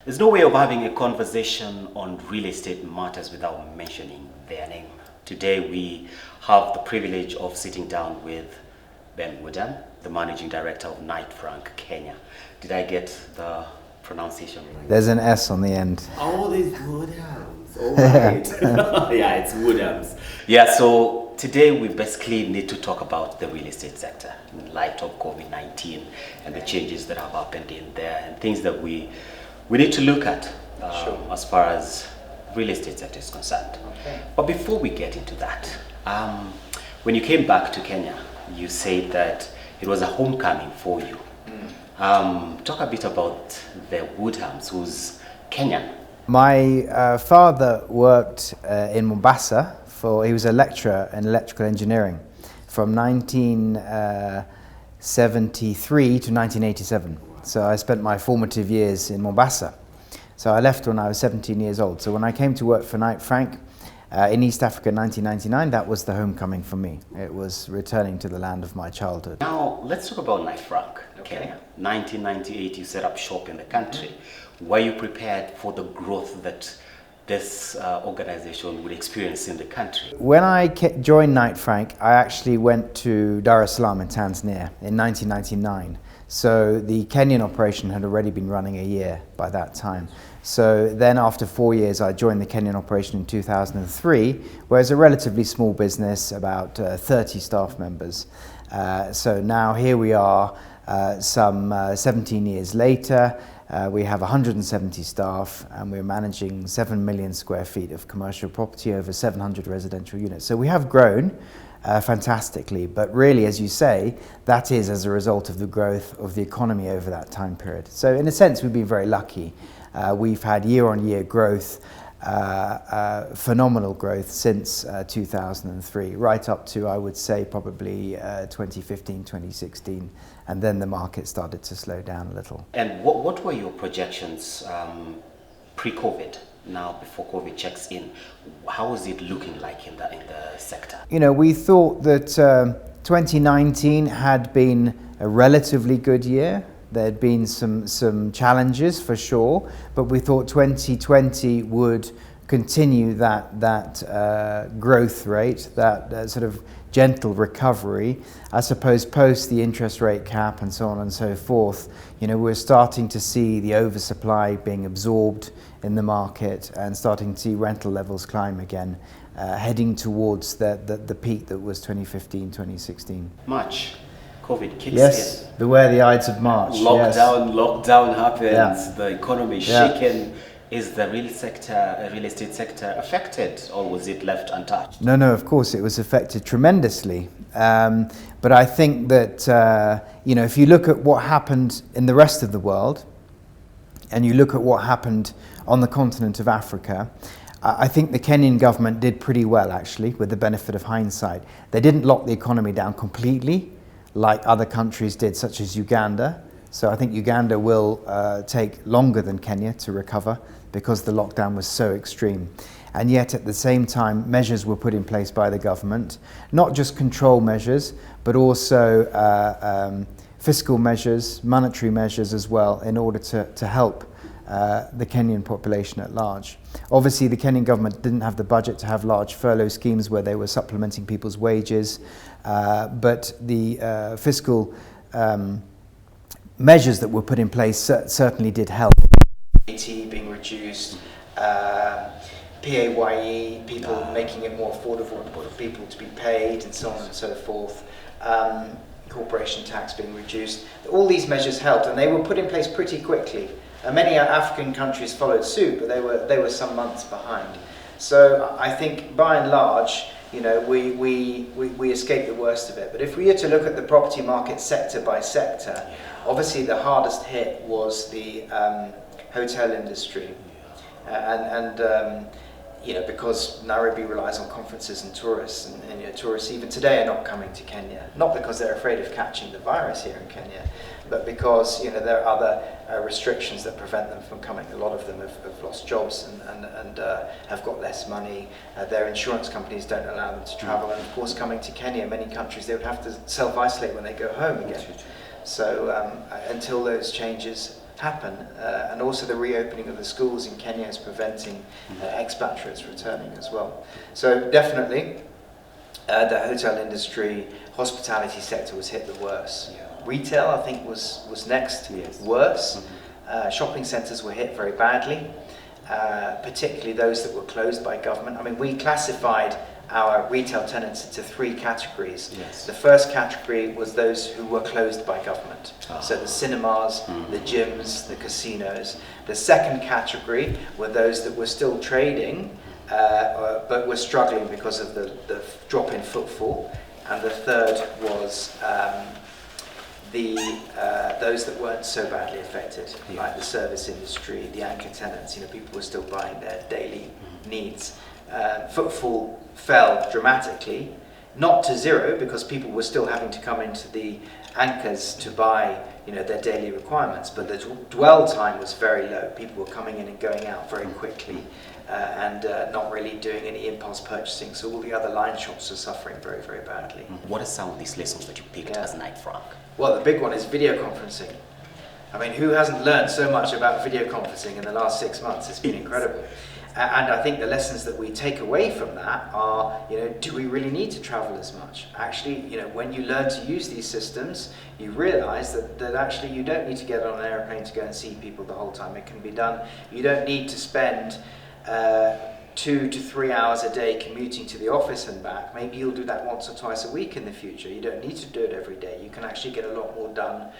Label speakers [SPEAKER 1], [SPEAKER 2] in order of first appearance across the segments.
[SPEAKER 1] There's no way of having a conversation on real estate matters without mentioning their name. Today we have the privilege of sitting down with Ben Woodhams, the managing director of Knight Frank Kenya. Did I get the pronunciation right?
[SPEAKER 2] There's an S on the end.
[SPEAKER 1] Oh, there's Woodhams. All right. Yeah, it's Woodhams. Yeah, so today we basically need to talk about the real estate sector in light of COVID-19 and the changes that have happened in there and things that we need to look at as far as real estate sector is concerned.
[SPEAKER 2] Okay.
[SPEAKER 1] But before we get into that, when you came back to Kenya, you said that it was a homecoming for you. Talk a bit about the Woodhams, who's Kenyan.
[SPEAKER 2] My father worked in Mombasa he was a lecturer in electrical engineering from 1973 to 1987. So I spent my formative years in Mombasa. So I left when I was 17 years old. So when I came to work for Knight Frank in East Africa in 1999, that was the homecoming for me. It was returning to the land of my childhood.
[SPEAKER 1] Now, let's talk about Knight Frank, Kenya. 1998, you set up shop in the country. Were you prepared for the growth that this organization would experience in the country?
[SPEAKER 2] When I joined Knight Frank, I actually went to Dar es Salaam in Tanzania in 1999. So the Kenyan operation had already been running a year by that time. So then after 4 years, I joined the Kenyan operation in 2003, where it's a relatively small business, about 30 staff members. So now here we are, some 17 years later. We have 170 staff and we're managing 7 million square feet of commercial property, over 700 residential units. So we have grown fantastically, but really, as you say, that is as a result of the growth of the economy over that time period. So in a sense, we've been very lucky. We've had year-on-year growth, phenomenal growth since 2003, right up to, I would say, probably 2015, 2016, and then the market started to slow down a little.
[SPEAKER 1] And what were your projections pre-COVID? Now, before COVID checks in, how is it looking like in the sector?
[SPEAKER 2] You know, we thought that 2019 had been a relatively good year. There had been some challenges for sure, but we thought 2020 would continue that growth rate, that sort of gentle recovery. I suppose post the interest rate cap and so on and so forth, you know, we're starting to see the oversupply being absorbed in the market and starting to see rental levels climb again, heading towards the peak that was 2015, 2016.
[SPEAKER 1] March, COVID kicks in.
[SPEAKER 2] Yes, beware the Ides of March.
[SPEAKER 1] Lockdown happens,
[SPEAKER 2] Yeah.
[SPEAKER 1] the economy is shaken. Is the real estate sector affected, or was it left untouched?
[SPEAKER 2] No, of course it was affected tremendously. But I think that, you know, if you look at what happened in the rest of the world, and you look at what happened on the continent of Africa, I think the Kenyan government did pretty well, actually, with the benefit of hindsight. They didn't lock the economy down completely, like other countries did, such as Uganda. So I think Uganda will take longer than Kenya to recover because the lockdown was so extreme. And yet at the same time, measures were put in place by the government, not just control measures, but also fiscal measures, monetary measures as well, in order to help the Kenyan population at large. Obviously, the Kenyan government didn't have the budget to have large furlough schemes where they were supplementing people's wages, but the fiscal measures that were put in place certainly did help. VAT being reduced, PAYE, people making it more affordable for people to be paid, and so on and so forth. Corporation tax being reduced. All these measures helped, and they were put in place pretty quickly. Many African countries followed suit, but they were some months behind. So I think, by and large, you know, we escaped the worst of it. But if we were to look at the property market sector by sector, obviously the hardest hit was the hotel industry, you know, because Nairobi relies on conferences and tourists, and you know, tourists even today are not coming to Kenya, not because they're afraid of catching the virus here in Kenya, but because, you know, there are other restrictions that prevent them from coming. A lot of them have lost jobs and have got less money. Their insurance companies don't allow them to travel, and of course, coming to Kenya, many countries, they would have to self-isolate when they go home again. So until those changes happen, and also the reopening of the schools in Kenya is preventing expatriates returning as well. So definitely the hotel industry, hospitality sector was hit the worst. Retail, I think, was next worse. Shopping centres were hit very badly, particularly those that were closed by government. I mean, we classified our retail tenants into 3 categories. The first category was those who were closed by government. So the cinemas, the gyms, the casinos. The second category were those that were still trading, but were struggling because of the drop in footfall. And the third was those that weren't so badly affected, like the service industry, the anchor tenants. People were still buying their daily needs. Footfall fell dramatically, not to zero, because people were still having to come into the anchors to buy their daily requirements, but the dwell time was very low. People were coming in and going out very quickly, and not really doing any impulse purchasing, so all the other line shops are suffering very, very badly.
[SPEAKER 1] What are some of these lessons that you picked as Knight Frank?
[SPEAKER 2] Well, the big one is video conferencing. I mean, who hasn't learned so much about video conferencing in the last 6 months? It's been incredible. And I think the lessons that we take away from that are, do we really need to travel as much? Actually, when you learn to use these systems, you realize that actually you don't need to get on an airplane to go and see people the whole time. It can be done. You don't need to spend 2 to 3 hours a day commuting to the office and back. Maybe you'll do that once or twice a week in the future. You don't need to do it every day. You can actually get a lot more done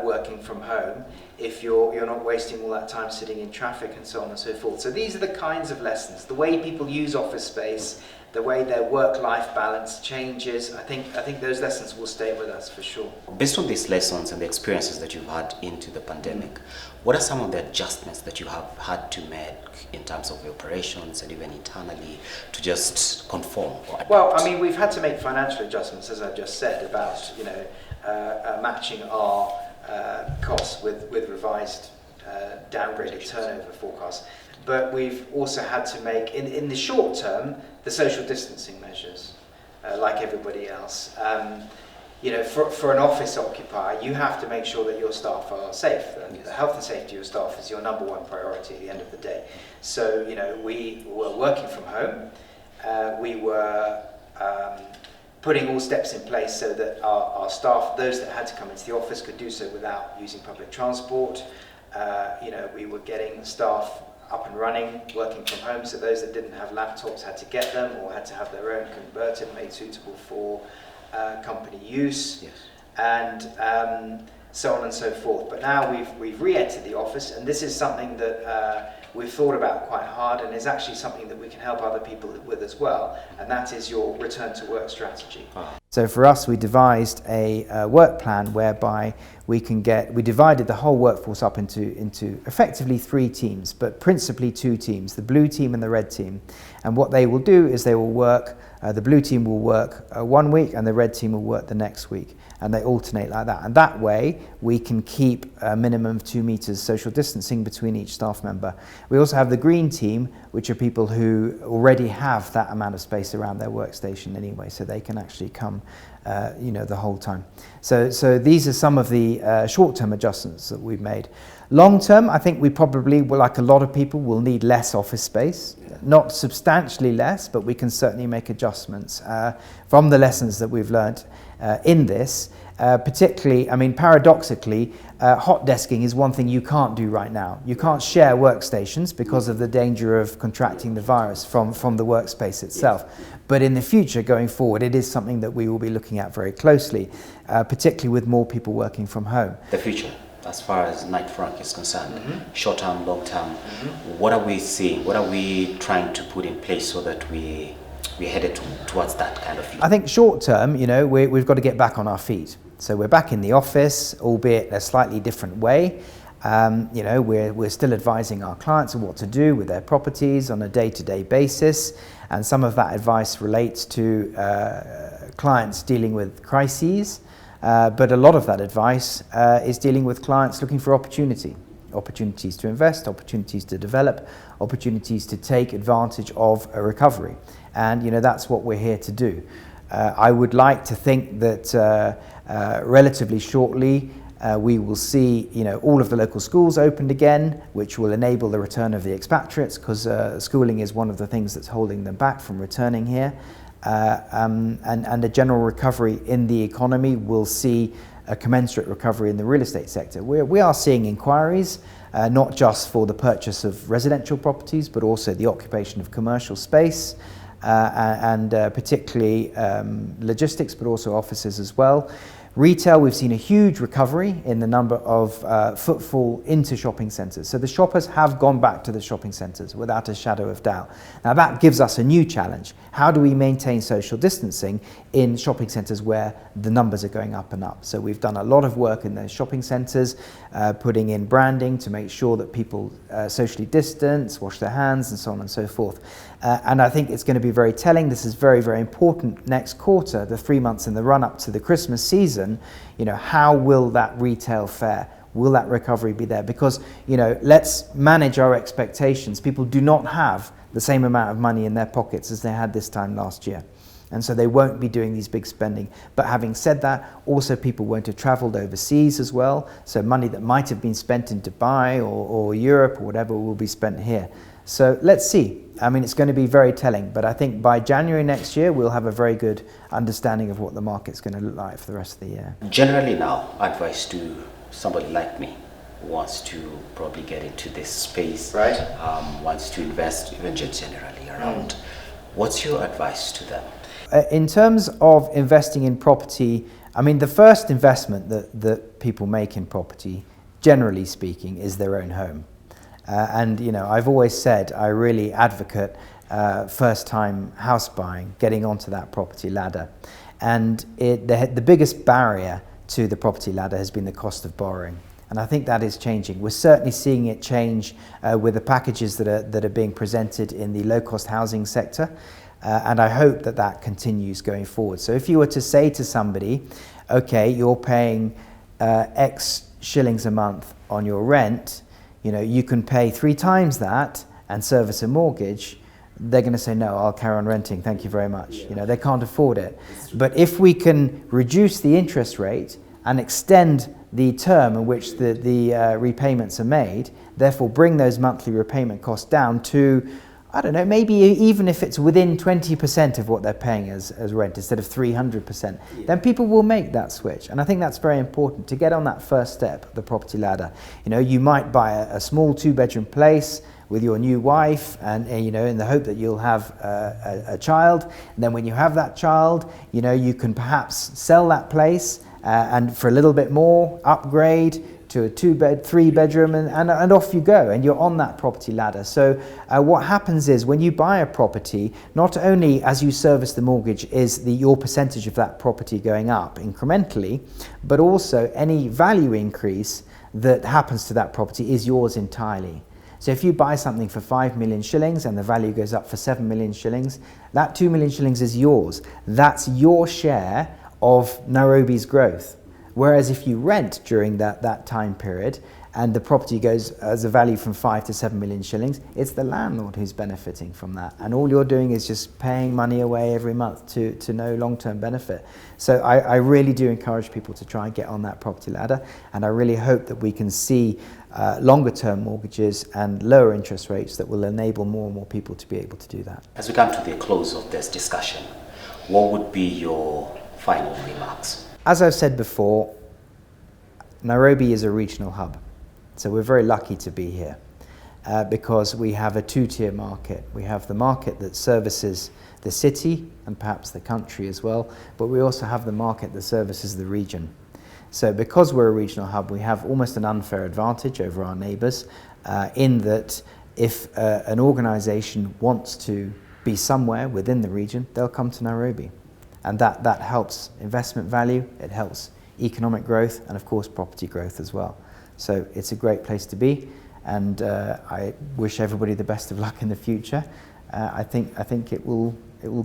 [SPEAKER 2] working from home if you're not wasting all that time sitting in traffic and so on and so forth. So these are the kinds of lessons, the way people use office space, the way their work-life balance changes. I think those lessons will stay with us for sure.
[SPEAKER 1] Based on these lessons and the experiences that you've had into the pandemic, what are some of the adjustments that you have had to make in terms of the operations and even internally to just conform?
[SPEAKER 2] Well, I mean, we've had to make financial adjustments, as I've just said, about matching our costs with revised downgraded turnover forecasts. But we've also had to make, in the short term, the social distancing measures, like everybody else. For an office occupier, you have to make sure that your staff are safe. The health and safety of your staff is your number one priority at the end of the day. So, we were working from home. We were putting all steps in place so that our staff, those that had to come into the office, could do so without using public transport. We were getting the staff up and running, working from home, so those that didn't have laptops had to get them or had to have their own converted, made suitable for company use, and so on and so forth. But now we've re-entered the office, and this is something that we've thought about quite hard, and is actually something that we can help other people with as well, and that is your return to work strategy.
[SPEAKER 3] So for us, we devised a work plan whereby we divided the whole workforce up into effectively 3 teams, but principally 2 teams, the blue team and the red team. And what they will do is they will work, the blue team will work 1 week and the red team will work the next week. And they alternate like that. And that way, we can keep a minimum of 2 meters social distancing between each staff member. We also have the green team, which are people who already have that amount of space around their workstation anyway, so they can actually come the whole time. So these are some of the short-term adjustments that we've made. Long-term, I think we probably, like a lot of people, will need less office space. Not substantially less, but we can certainly make adjustments from the lessons that we've learned in this. Particularly, I mean, paradoxically, hot desking is one thing you can't do right now. You can't share workstations because of the danger of contracting the virus from the workspace itself. But in the future, going forward, it is something that we will be looking at very closely, particularly with more people working from home.
[SPEAKER 1] The future, as far as Knight Frank is concerned, short term, long term, what are we seeing? What are we trying to put in place so that we're headed towards that kind of future?
[SPEAKER 3] I think short term, we've got to get back on our feet. So we're back in the office, albeit in a slightly different way. We're still advising our clients on what to do with their properties on a day-to-day basis. And some of that advice relates to clients dealing with crises. But a lot of that advice is dealing with clients looking for opportunities to invest, opportunities to develop, opportunities to take advantage of a recovery. And that's what we're here to do. I would like to think that relatively shortly We will see, all of the local schools opened again, which will enable the return of the expatriates, because schooling is one of the things that's holding them back from returning here. And a general recovery in the economy will see a commensurate recovery in the real estate sector. We are seeing inquiries, not just for the purchase of residential properties, but also the occupation of commercial space, and particularly logistics, but also offices as well. Retail, we've seen a huge recovery in the number of footfall into shopping centres. So the shoppers have gone back to the shopping centres without a shadow of doubt. Now that gives us a new challenge. How do we maintain social distancing in shopping centres where the numbers are going up and up? So we've done a lot of work in those shopping centres, putting in branding to make sure that people socially distance, wash their hands, and so on and so forth. And I think it's going to be very telling. This is very, very important next quarter, the 3 months in the run-up to the Christmas season. How will that retail fare? Will that recovery be there? Because, let's manage our expectations. People do not have the same amount of money in their pockets as they had this time last year. And so they won't be doing these big spending. But having said that, also people won't have travelled overseas as well. So money that might have been spent in Dubai or Europe or whatever will be spent here. So let's see. It's going to be very telling, but I think by January next year, we'll have a very good understanding of what the market's going to look like for the rest of the year.
[SPEAKER 1] Generally now, advice to somebody like me who wants to probably get into this space,
[SPEAKER 2] right?
[SPEAKER 1] Wants to invest, even just generally around. What's your advice to them?
[SPEAKER 3] In terms of investing in property, the first investment that people make in property, generally speaking, is their own home. I've always said I really advocate first-time house buying, getting onto that property ladder. And the biggest barrier to the property ladder has been the cost of borrowing. And I think that is changing. We're certainly seeing it change with the packages that are being presented in the low-cost housing sector. And I hope that continues going forward. So if you were to say to somebody, okay, you're paying X shillings a month on your rent, you can pay 3 times that and service a mortgage, they're going to say, no, I'll carry on renting, thank you very much.
[SPEAKER 1] Yeah.
[SPEAKER 3] They can't afford it. But if we can reduce the interest rate and extend the term in which the repayments are made, therefore bring those monthly repayment costs down to, I don't know, maybe even if it's within 20% of what they're paying as rent instead of 300%, then people will make that switch. And I think that's very important to get on that first step, the property ladder. You might buy a small 2-bedroom place with your new wife and, in the hope that you'll have a child. And then when you have that child, you can perhaps sell that place and for a little bit more, upgrade to a 3-bedroom, and off you go, and you're on that property ladder. So what happens is when you buy a property, not only as you service the mortgage is your percentage of that property going up incrementally, but also any value increase that happens to that property is yours entirely. So if you buy something for 5 million shillings and the value goes up for 7 million shillings, that 2 million shillings is yours. That's your share of Nairobi's growth. Whereas if you rent during that time period and the property goes as a value from 5 to 7 million shillings, it's the landlord who's benefiting from that. And all you're doing is just paying money away every month to no long-term benefit. So I really do encourage people to try and get on that property ladder. And I really hope that we can see longer-term mortgages and lower interest rates that will enable more and more people to be able to do that.
[SPEAKER 1] As we come to the close of this discussion, what would be your final remarks?
[SPEAKER 3] As I've said before, Nairobi is a regional hub. So we're very lucky to be here because we have a 2-tier market. We have the market that services the city and perhaps the country as well, but we also have the market that services the region. So because we're a regional hub, we have almost an unfair advantage over our neighbours in that if an organisation wants to be somewhere within the region, they'll come to Nairobi. And that helps investment value, it helps economic growth, and of course property growth as well. So it's a great place to be, and I wish everybody the best of luck in the future. I think it will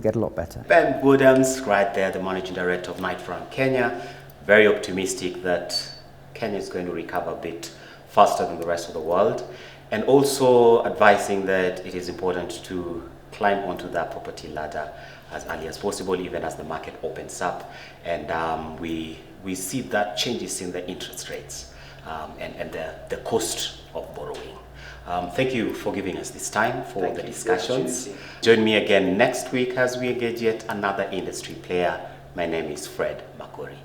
[SPEAKER 3] get a lot better.
[SPEAKER 1] Ben Woodhams, right there, the Managing Director of Knight Frank Kenya, very optimistic that Kenya is going to recover a bit faster than the rest of the world, and also advising that it is important to climb onto that property ladder as early as possible, even as the market opens up. And we we see that changes in the interest rates and the cost of borrowing. Thank you for giving us this time for the discussions. Join me again next week as we engage yet another industry player. My name is Fred Makori.